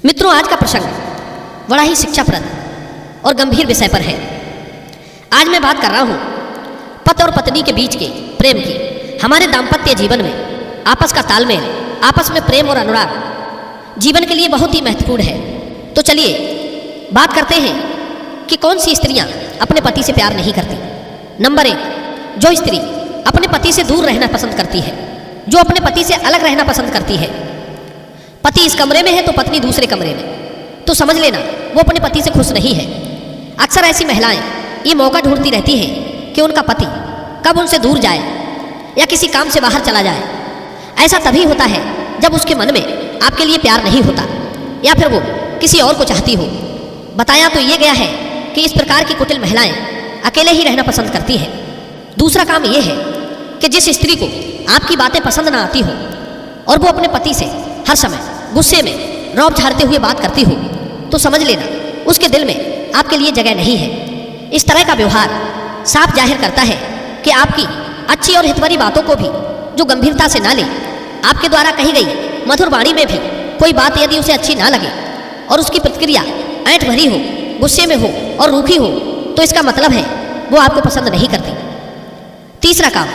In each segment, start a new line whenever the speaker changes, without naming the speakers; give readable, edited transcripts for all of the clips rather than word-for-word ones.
मित्रों, आज का प्रसंग बड़ा ही शिक्षाप्रद और गंभीर विषय पर है। आज मैं बात कर रहा हूँ पति और पत्नी के बीच के प्रेम की। हमारे दाम्पत्य जीवन में आपस का तालमेल, आपस में प्रेम और अनुराग जीवन के लिए बहुत ही महत्वपूर्ण है। तो चलिए बात करते हैं कि कौन सी स्त्रियां अपने पति से प्यार नहीं करती। नंबर 1, जो स्त्री अपने पति से दूर रहना पसंद करती है, जो अपने पति से अलग रहना पसंद करती है। पति इस कमरे में है तो पत्नी दूसरे कमरे में, तो समझ लेना वो अपने पति से खुश नहीं है। अक्सर ऐसी महिलाएं ये मौका ढूंढती रहती हैं कि उनका पति कब उनसे दूर जाए या किसी काम से बाहर चला जाए। ऐसा तभी होता है जब उसके मन में आपके लिए प्यार नहीं होता या फिर वो किसी और को चाहती हो। बताया तो ये गया है कि इस प्रकार की कुटिल महिलाएं अकेले ही रहना पसंद करती हैं। दूसरा काम ये है कि जिस स्त्री को आपकी बातें पसंद ना आती हो और वो अपने पति से हर समय गुस्से में रौब झाड़ते हुए बात करती हो, तो समझ लेना उसके दिल में आपके लिए जगह नहीं है। इस तरह का व्यवहार साफ जाहिर करता है कि आपकी अच्छी और हितभरी बातों को भी जो गंभीरता से ना ले, आपके द्वारा कही गई मधुर वाणी में भी कोई बात यदि उसे अच्छी ना लगे और उसकी प्रतिक्रिया ऐंठ भरी हो, गुस्से में हो और रूखी हो, तो इसका मतलब है वो आपको पसंद नहीं करती। तीसरा काम,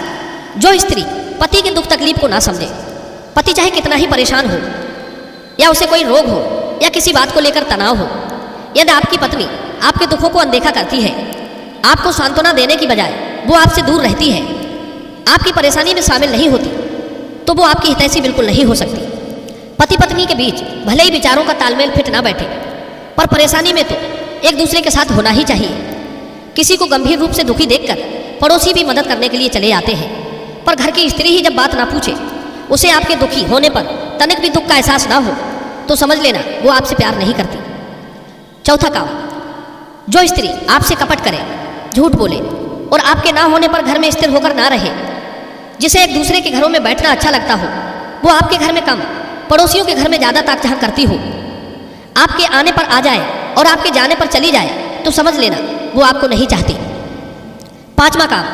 जो स्त्री पति के दुख तकलीफ को ना समझे। पति चाहे कितना ही परेशान हो या उसे कोई रोग हो या किसी बात को लेकर तनाव हो, यदि आपकी पत्नी आपके दुखों को अनदेखा करती है, आपको सांत्वना देने की बजाय वो आपसे दूर रहती है, आपकी परेशानी में शामिल नहीं होती, तो वो आपकी हितैषी बिल्कुल नहीं हो सकती। पति पत्नी के बीच भले ही विचारों का तालमेल फिट ना बैठे, पर परेशानी में तो एक दूसरे के साथ होना ही चाहिए। किसी को गंभीर रूप से दुखी देखकर पड़ोसी भी मदद करने के लिए चले आते हैं, पर घर की स्त्री ही जब बात ना पूछे, उसे आपके दुखी होने पर तनिक भी दुख का एहसास ना हो, तो समझ लेना वो आपसे प्यार नहीं करती। चौथा काम, जो स्त्री आपसे कपट करे, झूठ बोले और आपके ना होने पर घर में स्थिर होकर ना रहे, जिसे एक दूसरे के घरों में बैठना अच्छा लगता हो, वो आपके घर में कम, पड़ोसियों के घर में ज़्यादा ताक-झांक करती हो, आपके आने पर आ जाए और आपके जाने पर चली जाए, तो समझ लेना वो आपको नहीं चाहती। पांचवा काम,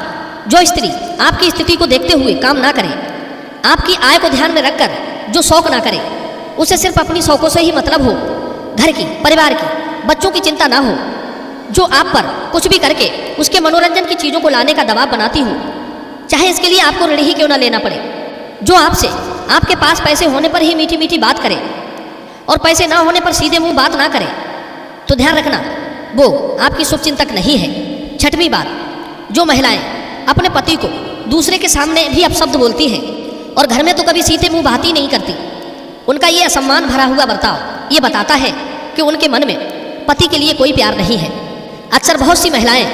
जो स्त्री आपकी स्थिति को देखते हुए काम ना करे, आपकी आय को ध्यान में रखकर जो शौक ना करे, उसे सिर्फ अपनी शौकों से ही मतलब हो, घर की, परिवार की, बच्चों की चिंता ना हो, जो आप पर कुछ भी करके उसके मनोरंजन की चीज़ों को लाने का दबाव बनाती हो, चाहे इसके लिए आपको ऋण ही क्यों ना लेना पड़े, जो आपसे आपके पास पैसे होने पर ही मीठी मीठी बात करे और पैसे ना होने पर सीधे मुंह बात ना करे, तो ध्यान रखना वो आपकी शुभचिंतक नहीं है। छठवीं बात, जो महिलाएं अपने पति को दूसरे के सामने भी अपशब्द बोलती हैं और घर में तो कभी सीधे मुंह बात ही नहीं करती, उनका ये असम्मान भरा हुआ बर्ताव ये बताता है कि उनके मन में पति के लिए कोई प्यार नहीं है। अक्सर बहुत सी महिलाएं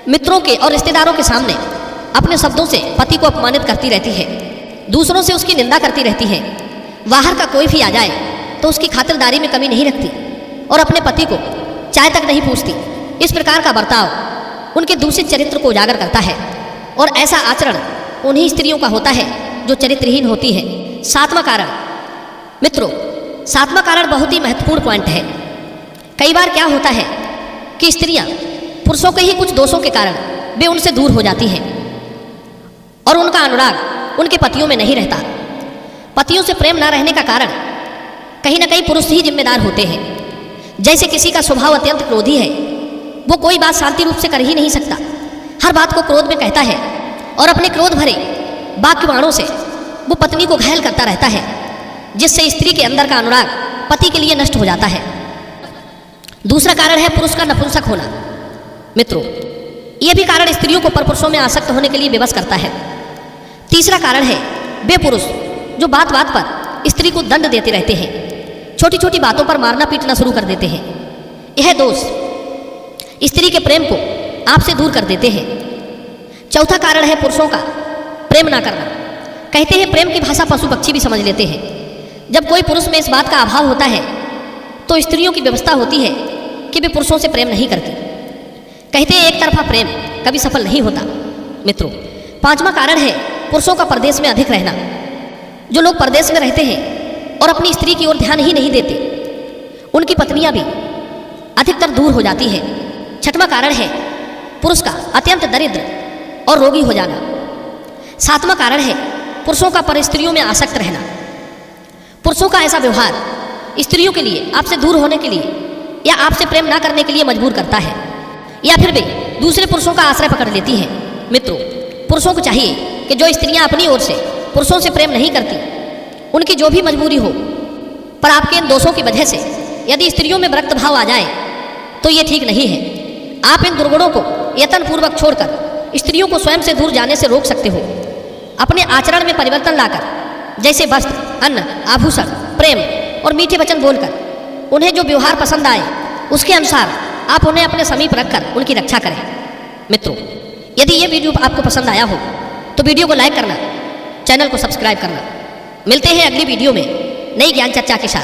मित्रों के और रिश्तेदारों के सामने अपने शब्दों से पति को अपमानित करती रहती है, दूसरों से उसकी निंदा करती रहती है, बाहर का कोई भी आ जाए तो उसकी खातिरदारी में कमी नहीं रखती और अपने पति को चाय तक नहीं पूछती। इस प्रकार का बर्ताव उनके दूषित चरित्र को उजागर करता है और ऐसा आचरण उन्हीं स्त्रियों का होता है जो चरित्रहीन होती है। सातवां कारण, मित्रों, सातवां कारण बहुत ही महत्वपूर्ण पॉइंट है। कई बार क्या होता है कि स्त्रियां पुरुषों के ही कुछ दोषों के कारण वे उनसे दूर हो जाती हैं और उनका अनुराग उनके पतियों में नहीं रहता। पतियों से प्रेम ना रहने का कारण कहीं ना कहीं पुरुष ही जिम्मेदार होते हैं। जैसे किसी का स्वभाव अत्यंत क्रोधी है, वो कोई बात शांति रूप से कर ही नहीं सकता, हर बात को क्रोध में कहता है और अपने क्रोध भरे वाक्य बाणों से वो पत्नी को घायल करता रहता है, जिससे स्त्री के अंदर का अनुराग पति के लिए नष्ट हो जाता है। दूसरा कारण है पुरुष का नपुंसक होना। मित्रों, यह भी कारण स्त्रियों को परपुरुषों में आसक्त होने के लिए विवश करता है। तीसरा कारण है वे पुरुष जो बात बात पर स्त्री को दंड देते रहते हैं, छोटी छोटी बातों पर मारना पीटना शुरू कर देते हैं। यह दोष स्त्री के प्रेम को आपसे दूर कर देते हैं। चौथा कारण है पुरुषों का प्रेम ना करना। कहते हैं प्रेम की भाषा पशु पक्षी भी समझ लेते हैं। जब कोई पुरुष में इस बात का अभाव होता है तो स्त्रियों की व्यवस्था होती है कि वे पुरुषों से प्रेम नहीं करती। कहते हैं एक तरफा प्रेम कभी सफल नहीं होता। मित्रों, पांचवा कारण है पुरुषों का परदेश में अधिक रहना। जो लोग परदेश में रहते हैं और अपनी स्त्री की ओर ध्यान ही नहीं देते, उनकी पत्नियां भी अधिकतर दूर हो जाती हैं। छठवां कारण है पुरुष का अत्यंत दरिद्र और रोगी हो जाना। सातवां कारण है पुरुषों का पर स्त्रियों में आसक्त रहना। पुरुषों का ऐसा व्यवहार स्त्रियों के लिए आपसे दूर होने के लिए या आपसे प्रेम ना करने के लिए मजबूर करता है, या फिर वे दूसरे पुरुषों का आश्रय पकड़ लेती हैं। मित्रों, पुरुषों को चाहिए कि जो स्त्रियां अपनी ओर से पुरुषों से प्रेम नहीं करती, उनकी जो भी मजबूरी हो, पर आपके इन दोषों की वजह से यदि स्त्रियों में विरक्त भाव आ जाए तो ये ठीक नहीं है। आप इन दुर्गुणों को यत्नपूर्वक छोड़कर स्त्रियों को स्वयं से दूर जाने से रोक सकते हो। अपने आचरण में परिवर्तन लाकर, जैसे वस्त्र, अन्न, आभूषण, प्रेम और मीठे वचन बोलकर उन्हें जो व्यवहार पसंद आए उसके अनुसार आप उन्हें अपने समीप रखकर उनकी रक्षा करें। मित्रों, यदि ये वीडियो आपको पसंद आया हो तो वीडियो को लाइक करना, चैनल को सब्सक्राइब करना। मिलते हैं अगली वीडियो में नई ज्ञान चर्चा के साथ।